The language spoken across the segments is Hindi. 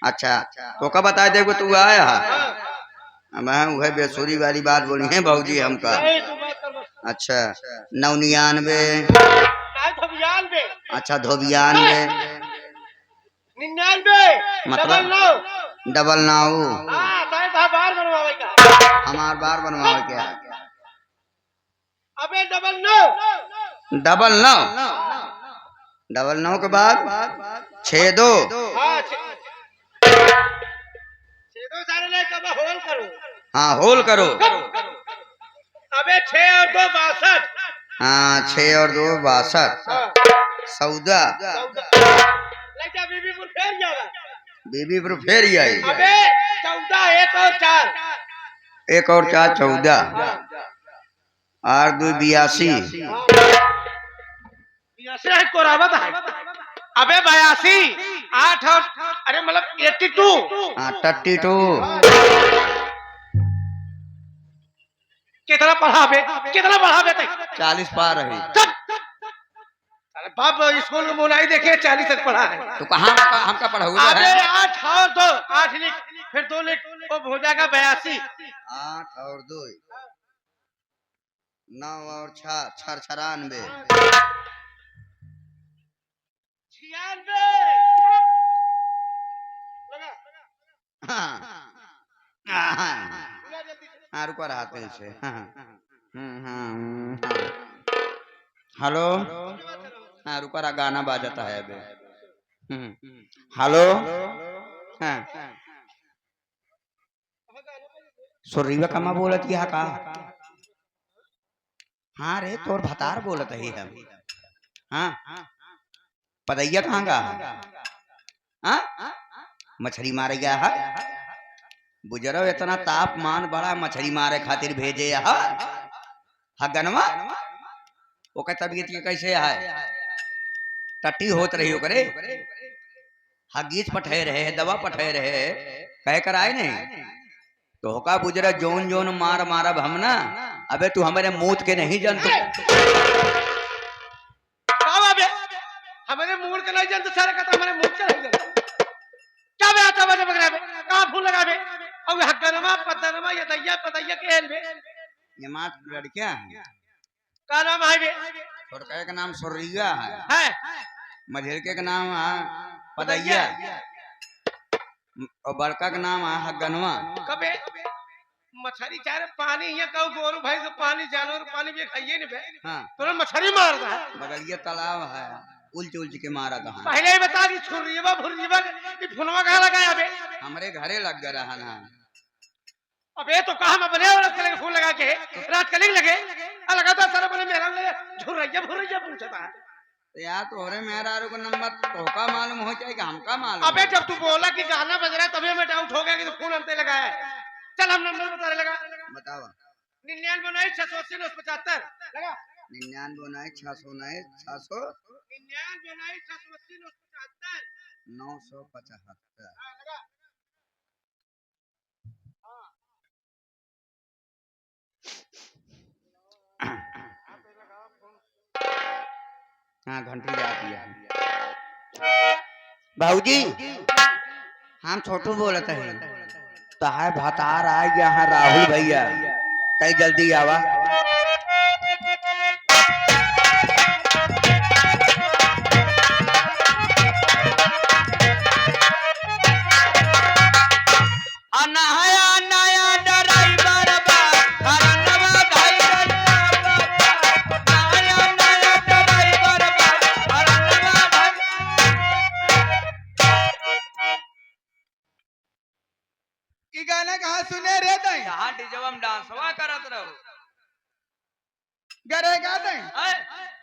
अच्छा तो कब बता दे तू आया मैं वह बेसुरी वाली बात बोली है भाजी हमका। अच्छा 99 अच्छा धोबियानवे 99 मतलब 99 हमार बार बनवावे क्या अबे 99 99 के बाद 62 सारे ले कब होल करो। हाँ होल करो। अबे 6 और 2 62। हाँ 6 और 2 62 14 लड़का बीबीपुर फेर जाएगा। बीबीपुर फेर ही आई। अबे 14 1 और 4 1 और 4 14 और 2 82 82 को रावत है। अबे 82 8 और अरे मतलब 82 हाँ 32 कितना पढ़ा बे 40 पार है। अरे बाप स्कूल में मोनाई देखे 40 तक पढ़ा है तो कहाँ हमका पढ़ा हुआ अबे है 8 और 2 8 लिख फिर 2 लिख वो हो जाएगा 82 8 और 2 9 और 6 96 हाँ रुको रहते से हेलो हाँ रुको रहा गाना बाजता है अभी। हेलो हाँ सुरीवा कमा बोलत है का। हाँ रे तोर भतार बोलत है हम। हाँ पदैया कहाँ गा हाँ मछली मारे गया है बुजरो इतना तापमान बड़ा मछली मारे खातिर भेजे गनवा ओके तबीयत कैसे है टट्टी होत रही ओकरे हगीज पठे रहे दवा पठे रहे कह कर आए नहीं तो होका बुजरा जोन जोन मार मारब हम ना। अबे तू हमारे मूत के नहीं जानते हमारे मूड के नहीं जानते सारे का हमारे मूड के नहीं जानते क्या बे आता बजे बगरा बे कहां फूल लगा बे और हक्कनमा पतनमा ये दैया पतैया के हेल बे ये मात लड़कियां हैं का नाम है बे छोटका का नाम सुरीगा है मझिलके का नाम है पदैया और बड़का का नाम है हगनवा। कबे मछली चाहे पानी ये कहू गोरू भाई तो पानी जानवर पानी भी खाइए नहीं बे हाँ तो मछली मारता है बगलिया तालाब है उलझ उलझ के मारा कहाँ पहले ही बता दी छुरीवा भुरीवा ये फुलवा कहाँ लगाया बे हमारे घरे लग गया रहा ना। अबे तो कहा मैं बने रात के फूल लगा के रात के लगे लगातार सारा बने मेरा झुरैया भुरैया पूछता है तो यार तोरे मेरा का नंबर तोका मालूम हो जाएगा हमका मालूम। अबे जब तू बोला कि गाना बज रहा है तभी मैं डाउट हो गया कि तो फोन अंते लगाया है। चल हम नंबर बता लगा बताओ 99 680 975 लगा 99 609 975 हाँ घंटी जाती है भाऊजी हम छोटू बोलते हैं तो है भतार आ गया है राहुल भैया तय जल्दी आवा। गाना कहाँ सुने रे तई यहाँ डिजवम डांसवा करत रहो गरे गा तई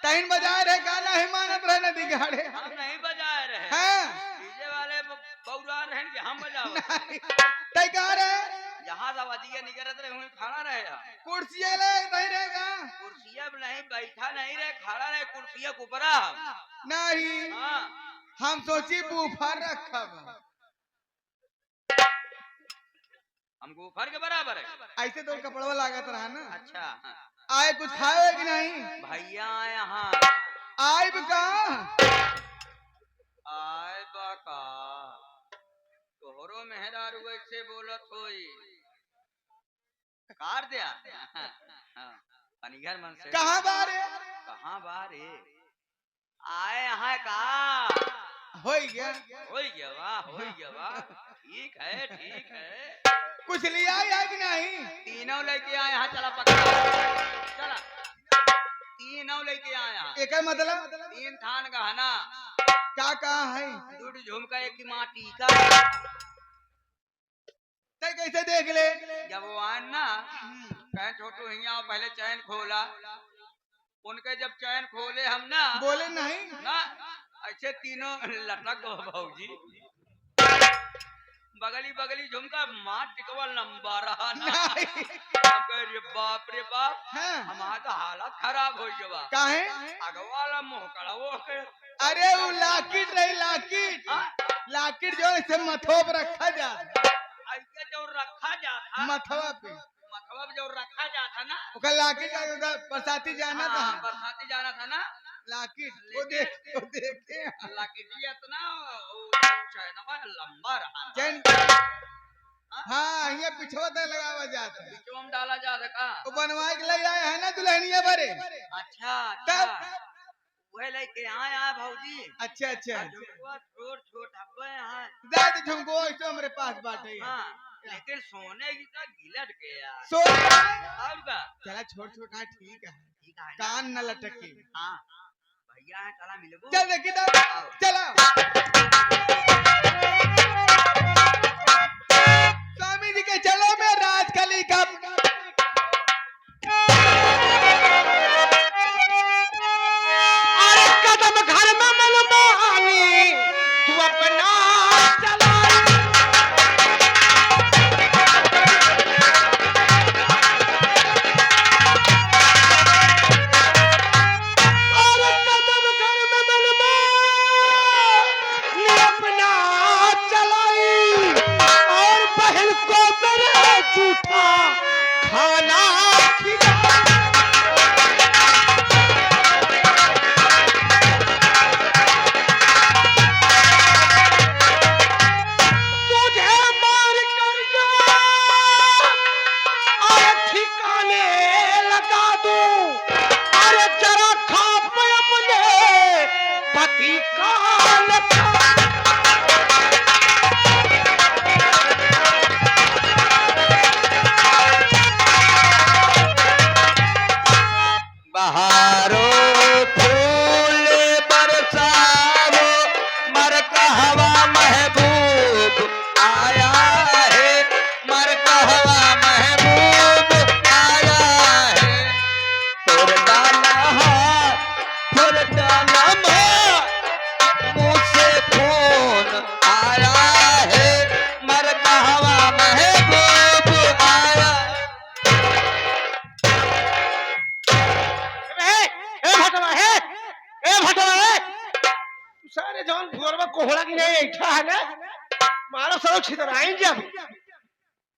तईन बजा रहे गाना ही मानत रहे नदी गाड़े हम नहीं बजा रहे हैं डीजे वाले बौरा रहे कि हम बजाओ तई गा रहे यहाँ दवादिया निकलत रहे हुए खड़ा रहे कुर्सिया ले तई रहेगा कुर्सिया नहीं बैठा नहीं रहे खड़ा रहे कुर्सिया के ऊपर नहीं हाँ हम सोची बूफर रखब हमको ऊपर के बराबर है ऐसे तो कपड़वा लागत रहा ना। अच्छा आए कुछ खाए कि नहीं भैया यहाँ आए भी का आए बका तो बार वैसे बोलत होई कार दिया पनिगर मन से कहाँ बारे कहाँ बारे आए यहाँ का हो गया हो गया वाह ठीक है कुछ लिया या कि नहीं तीनों लेके आए यहाँ चला पकड़ा चला तीनों लेके आए यहाँ एक मतलब 3 थान गहना क्या कहा है 2 झुमका 1 माटी का ते कैसे देख ले जब वो आए ना कहे छोटू हिया पहले चैन खोला उनके जब चैन खोले हम ना बोले नहीं ना ऐसे तीनों लटक गो भौजी बगली झुमका मार टिकवा लंबा रहा ना रे बाप हाँ। हमारा तो हालत खराब हो गया काहे अगवाला मुंह कड़ा वो के अरे वो लाकिट रही लाकिट जो इसे मथो पर रखा जा ऐसे जो रखा जाता मथवा पे मथवा पे जो रखा जाता ना ओका लाकिट का उधर बरसाती जाना था बरसाती जाना था ना लाकिट वो देखते हैं लाकिटिया इतना चैनवा लंबा रहा चैन हाँ ये पिछवा तक लगावा जाता है बीचों में डाला जाता का वो बनवा के ले आए है ना दुल्हनिया भरे अच्छा वह लेके आया भौजी अच्छा छोट हब्बे यहाँ दाद झुमको ऐसे हमारे पास बाटे लेकिन सोने की तो गिलट गया सोने का चला छोट हाँ ठीक है कान न लटके हाँ भैया है चला मिले चल देखी चला स्वामी जी के चलो मैं राजकली का कदम घर में मनमानी तू अपना चला कोहड़ा की नहीं ऐठा है ना मारो सरो छितराइन जब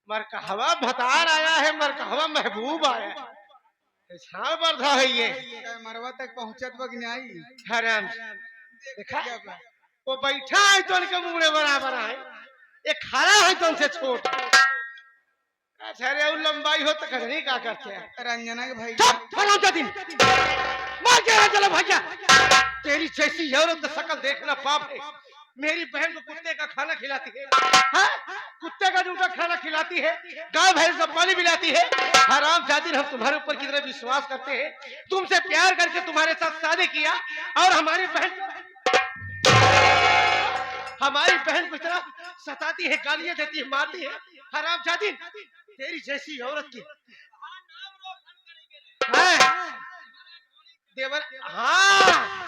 मरकहवा भतार आया है मरकहवा महबूब आया है छाव बरधा है ये मरवा तक पहुंचत बग नहीं हराम देखा वो बैठा है तो उनके मुंह बराबर है ये खड़ा है तो उनसे छोट अच्छा रे लंबाई हो तो कहीं क्या करते हैं रंजना के भाई फलां दिन मार के चलो भैया तेरी जैसी औरत शकल देखना पाप है मेरी बहन को कुत्ते का खाना खिलाती है हाँ? कुत्ते का जूठा खाना खिलाती है गाय भैंस का पानी पिलाती है हराम जादी हम तुम्हारे ऊपर कितना विश्वास करते हैं तुमसे प्यार करके तुम्हारे साथ शादी किया और हमारी बहन को इतना सताती है गालियां देती है मारती है हराम जादी तेरी जैसी औरत की देवर हाँ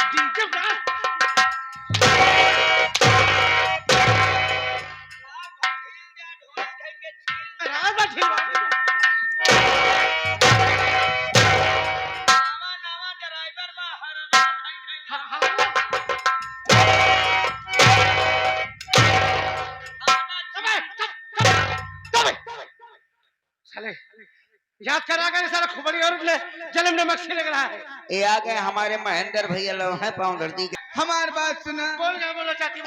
याद करा गए सारा खुबड़ी और जन्म नमक से लग रहा है ये आ गए हमारे महेंद्र भैया लोग हैं पाँव धरती के हमारी बात सुना बोल क्या बोलना चाहती हो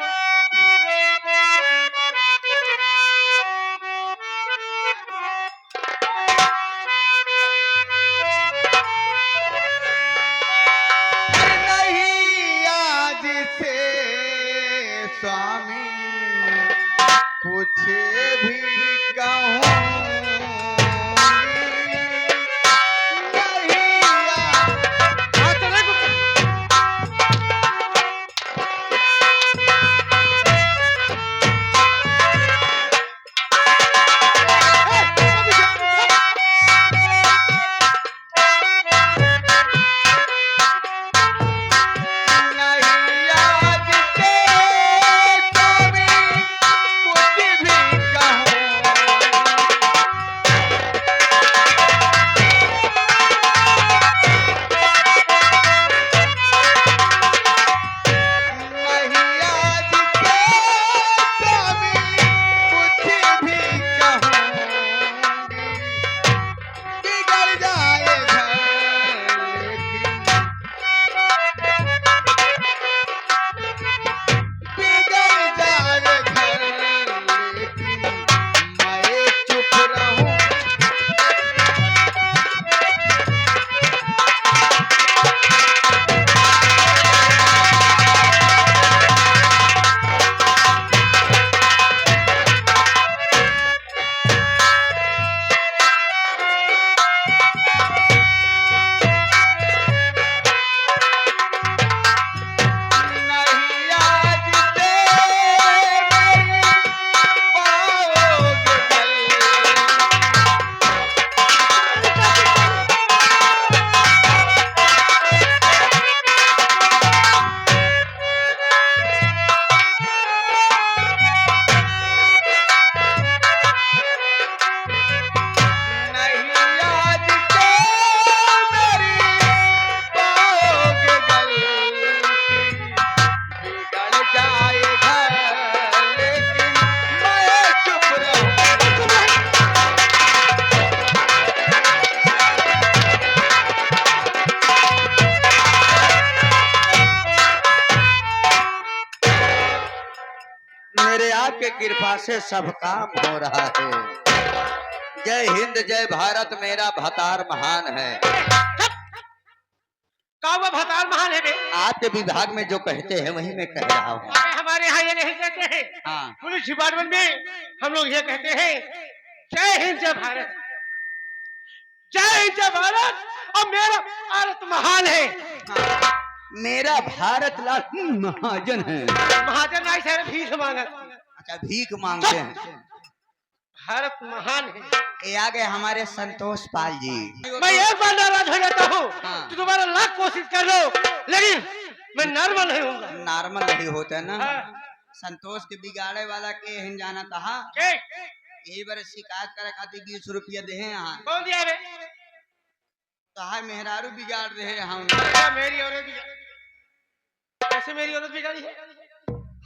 स्वामी कुछ भी कहूँ हाँ, चले गुस्सा। मेरे आपके कृपा से सब काम हो रहा है। जय हिंद जय भारत, मेरा भतार महान है। का वो भतार महान है बे? आपके विभाग में जो कहते हैं वही मैं कह रहा हूँ। अरे हमारे यहाँ ये नहीं कहते हैं। हाँ, पुलिस डिपार्टमेंट में हम लोग ये कहते हैं, जय हिंद जय भारत, जय हिंद जय भारत, और मेरा भारत महान है। हाँ। मेरा भारत लाल महाजन है। महाजन नहीं सर, भीख मांगत। अच्छा, भीख मांगते हैं। भारत महान है। ये आ गए हमारे संतोष पाल जी। मैं एक बार नाराज हो जाता हूँ हाँ। तो दोबारा लाख कोशिश कर लो, लेकिन मैं नॉर्मल नहीं होऊंगा। नॉर्मल नहीं होता ना। हाँ। संतोष के बिगाड़े वाला के हिन जाना था। के? यही बार शिकायत करे खातिर 20 रुपया दे यहाँ। कौन दिया बे? कहा मेहरारू बिगाड़ रहे हम। क्या मेरी औरत बिगाड़ी? कैसे मेरी औरत बिगाड़ी है?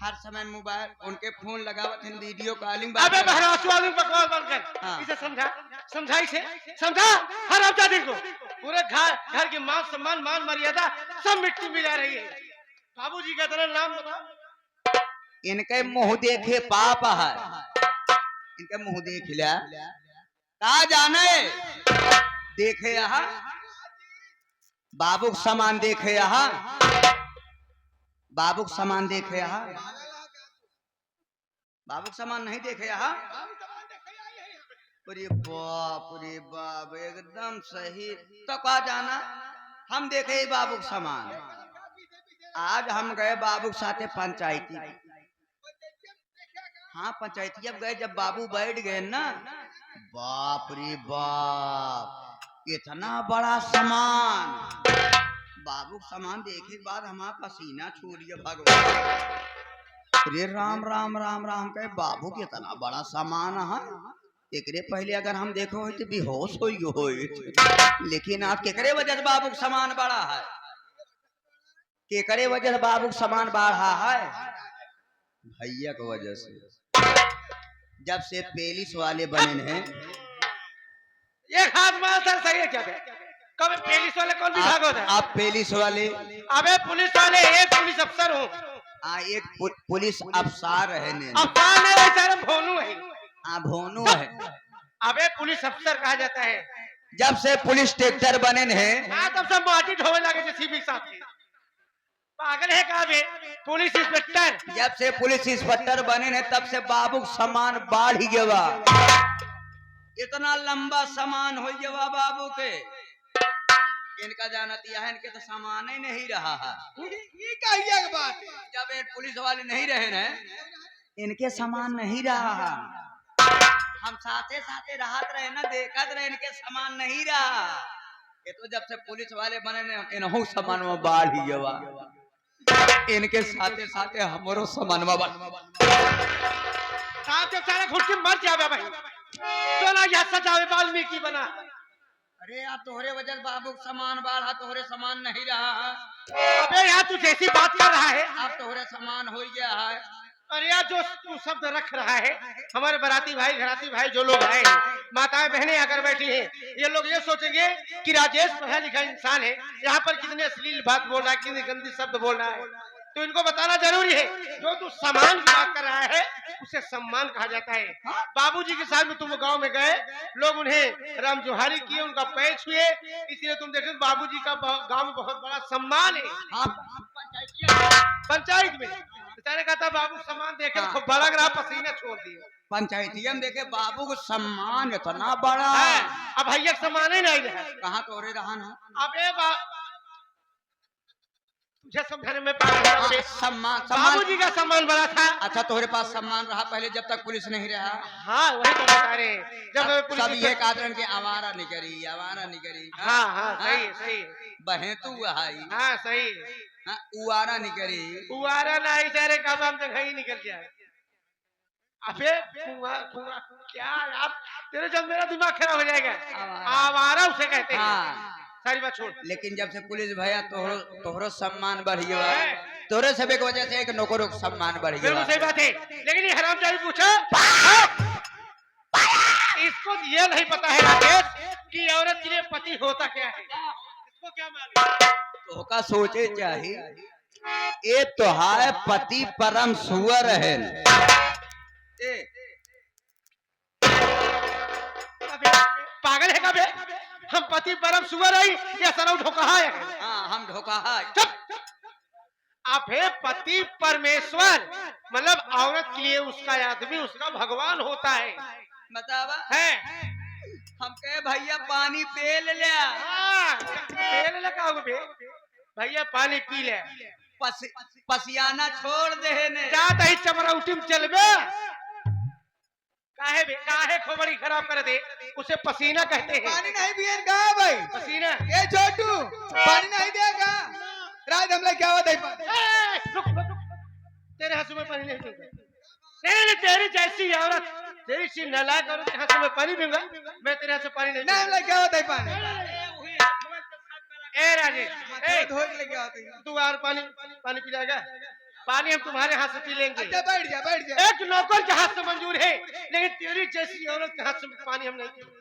हर समय मोबाइल उनके फोन लगावत हैं, वीडियो कॉलिंग। अबे बहरास वाली बकवास बंद कर। हाँ। इसे समझा, समझा इसे, समझा। हर हफ्ता देखो पूरे घर की मान सम्मान मान मर्यादा सब मिट्टी मिला रही है। बाबूजी का तेरा नाम बताओ। इनके मुंह देखे पाप है। इनके मुंह देख लिया कहा जाने देखे यहाँ बाबू सामान देखे यहाँ, बाबू सामान देखे यहाँ, बाबू सामान नहीं देखे यहाँ। अरे बाप एकदम सही। तो कहा जाना हम देखे बाबू सामान। आज हम गए बाबू के साथे पंचायती। हाँ, पंचायती अब गए, जब बाबू बैठ गए ना, बाप रे बाप इतना बड़ा सामान। बाबू सामान देखे के बाद हमारा पसीना छूट गया। भगवान रे राम राम राम राम कहे बाबू के इतना बड़ा सामान है। एकरे पहले अगर हम देखो तो बेहोश हो, लेकिन आज केकरे वजह से बाबू का सामान बड़ा है। केकरे वजह से बाबू का सामान बढ़ा है? भैया की वजह से। जब से पेलिस वाले बने हैं। ये हाथ मार सर सही है क्या? कब पुलिस वाले कौन विभाग होता है? आप पेलिस वाले? अबे पुलिस वाले एक पुलिस अफसर हूँ। एक पुलिस अफसर है। अफसर नहीं सर, भोनू है। भोनू है। अबे पुलिस अफसर कहा जाता है। जब से पुलिस ट्रैक्टर बने हैं, तब सब माटी ढोवे लगे जेसीबी साथ। पागल है कहा बे? Police inspector. जब से पुलिस इंस्पेक्टर बने ने तब से बाबू सामान बाढ़ ही गवा। इतना लंबा सामान हो गया बाबू के, इनका जानतिया है, इनके तो सामान ही नहीं रहा है। ये कहिए के बात जब ये पुलिस वाले नहीं रहे न, इनके सामान नहीं रहा है। हम साथे साथे राहत रहे ना, देखत रहे, इनके सामान नहीं रहा। ये तो जब से पुलिस वाले बने ने, इनहू सामान में बाढ़ ही गवा। इनके साथे साथे हमरो सामान में साहब जब सारे घुट के मर जावे भाई, तो ना यह सजावे वाल्मीकि बना। अरे यार तोहरे वजह बाबू सामान बाढ़ा, तोहरे सामान नहीं रहा है। अबे यार तू जैसी बात कर रहा है, अब तोहरे सामान हो गया है। अरे यार जो तू शब्द रख रहा है, हमारे बाराती भाई घराती भाई जो लोग आए हैं, माताएं बहनें आकर बैठी हैं, ये लोग ये सोचेंगे कि राजेश पढ़ा लिखा इंसान है, यहाँ पर कितने अश्लील बात बोल रहा है, कितने गंदी शब्द बोल रहा है। तो इनको बताना जरूरी है, जो तू सम्मान की बात कर रहा है उसे सम्मान कहा जाता है। बाबूजी के साथ में तुम गांव में गए, लोग उन्हें राम जोहारी किए, उनका पैर छुए, इसलिए तुम देखे बाबूजी का गांव में बहुत बड़ा सम्मान है। पंचायत में बेचारे कहता बाबू सम्मान देखे खूब बड़ा रहा, पसीने छोड़ दिए। पंचायतिया में देखे बाबू को सम्मान इतना बड़ा है, अब भैया सम्मान ही नहीं है। कहाँ तोरे रहन है? अबे तुझे समझाने में पागल सम्मान बाबूजी का सम्मान बड़ा था। अच्छा तोहरे पास सम्मान रहा पहले जब तक पुलिस नहीं रहा? हाँ वही तो बता रहे, जब पुलिस सब ये कादरन के आवारा नहीं करी, आवारा नहीं करी। हाँ हाँ सही सही, बहे तू हाई, हाँ सही, उवारा नहीं करी, उवारा नहीं सारे काम हम तक ही निकल जाए। अबे क्या यार, तेरे जब मेरा दिमाग खराब हो जाएगा। आवारा उसे कहते हैं, सारी बात छोड़। लेकिन जब से पुलिस भैया तोहरो सम्मान बढ़ गया, तोरे सब एक वजह से एक नौकरों का सम्मान बढ़ गया। सही बात है, लेकिन ये हरामजादी पूछो, इसको ये नहीं पता है राजेश कि औरत के लिए पति होता क्या है, इसको क्या मालूम? तो का सोचे चाहिए, ये तो है पति परम सुअर है। पागल है कबे, हम पति परम सुअर है या सनौ धोखा है? हाँ हम धोखा है। अबे पति परमेश्वर मतलब औरत के लिए उसका आदमी उसका भगवान होता है। बतावा है हम कहे भैया पानी पी ले लिया, भैया पानी पी ले, पसियाना छोड़ दे ने, जाता ही चमरौटी में चलबे। काहे खोपड़ी खराब कर दे, उसे पसीना कहते हैं। पानी नहीं पिएगा भाई, पसीना। ये छोटू पानी नहीं देगा, राज हमला क्या होता है? रुक, तेरे हंसू में पानी नहीं दूंगा। नहीं तेरी जैसी औरत, तेरी सी नालायक औरत के हंसू में पानी दूंगा मैं, तेरे हंसू पानी नहीं नहीं हमला क्या होता है पानी? ए राजेश, धो के लेके आते हैं। तू और पानी पी जाएगा? पानी हम तुम्हारे हाथ से पी लेंगे। अच्छा बैठ जा। एक नौकर के हाथ से मंजूर है, लेकिन तेरी जैसी औरत के हाथ से पानी हम नहीं पीएंगे।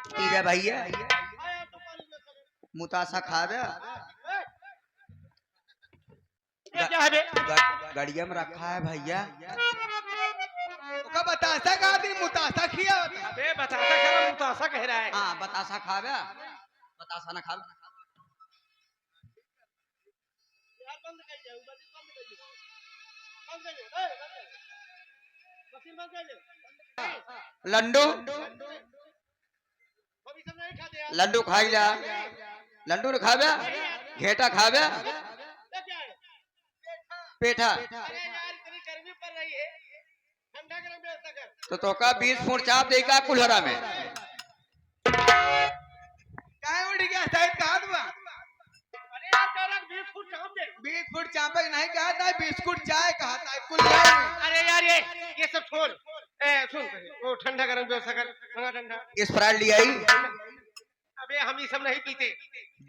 ठीक है भैया, मुतासा खा दे। क्या है बे? गड़िया में रखा है भैया। का बतासा खा दी, मुतासा खिया। अबे बतासा क्या, मुतासा कह रहा है। हाँ बतासा खा बे, बतासा ना खा। लड्डू लड्डू खाई जा, लड्डू न खाबे, घेटा खाबे, पेठा। तो का 20 फुट चाप देगा कुल्हरा में। काय उठ गया शायद कहा दुआ? अरे यार तेरा 20 फुट चाप दे। 20 फुट चाप नहीं कहा था, बिस्कुट चाय कहा था कुल्हरा में। अरे यार ये सब छोड़, सुन वो ठंडा गरम व्यवस्था कर, मंगा ठंडा। स्प्राइट ले आई? अबे हम ये सब नहीं पीते।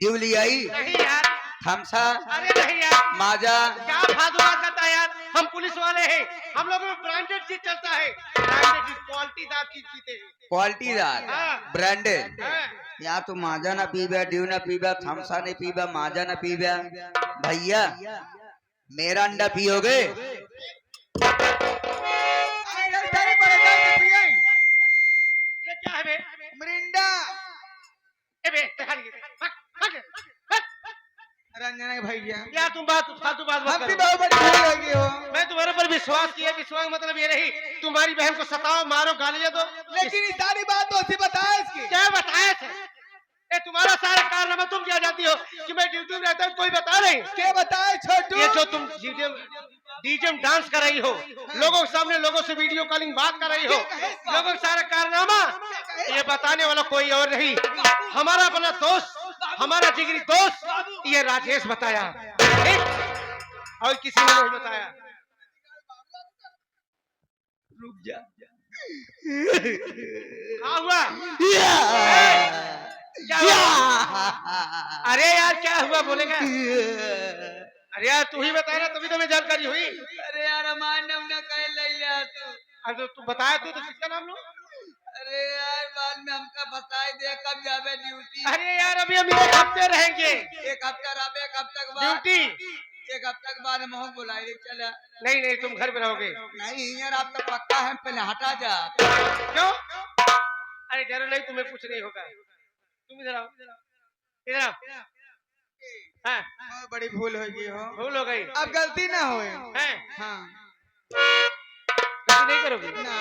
ड्यू ले आई? नहीं यार। थम्सा? अरे नहीं यार। माजा? क्या फालतू बात करता है यार, हम पुलिस वाले हैं, हम लोगों में ब्रांडेड चीज चलता है, ब्रांडेड चीज, क्वालिटीदार चीज पीते हैं। क्वालिटीदार ब्रांडेड? हाँ। यार तू माजा ना पीबे, ड्यू ना पीबे, थम्सा नहीं पीबे, माजा ना पीबे, भैया मेरा अंडा पियोगे? ये क्या है बे? मिरिंडा। ए बे दिखा दे भाग रंजना के भैया क्या तुम बात फालतू बात मत हमकी करो। बहुत बड़ी भूल हो गई हो। मैं तुम्हारे पर विश्वास किया, विश्वास मतलब ये नहीं तुम्हारी बहन को सताओ मारो गालियां दो। लेकिन ये सारी बात तो उसी बताया इसकी। क्या बताया थे? ये तुम्हारा सारा कारनामा तुम क्या जानती हो कि मैं ड्यूटी में रहता हूँ कोई बता नहीं। क्या बताए छोटू? ये जो तुम डीजे में डांस कर रही हो, लोगों के सामने लोगों से वीडियो कॉलिंग बात कर रही हो, लोगों का सारा कारनामा ये बताने वाला कोई और नहीं, हमारा अपना दोस्त, हमारा जिगरी दोस्त ये राजेश बताया, और किसी ने नहीं बताया। रुक जा। क्या हुआ? क्या हुआ? अरे यार क्या हुआ बोलेगा? अरे यार तू ही बता रहा तभी तो मैं जानकारी हुई। अरे यार हमारे नाम ना कहे ले लिया तू। अरे तू बताया तू तो किसका नाम लो? अरे यार बाद में हमका बताए दे कब जावे ड्यूटी। अरे यार अभी हम 1 हफ्ते रहेंगे एक हफ्ता रहे, एक हफ्ता के बाद ड्यूटी। एक हफ्ता के बाद हम बुलाए चला। नहीं नहीं तुम घर पे रहोगे। नहीं यार आप तो पक्का है, पहले हटा जा। क्यों? अरे डरो नहीं, तुम्हें कुछ नहीं होगा, तुम इधर आओ, इधर आओ। हाँ बहुत बड़ी भूल हो गई हो। भूल हो गई। अब गलती ना होए। हैं? हाँ गलती नहीं करोगी? ना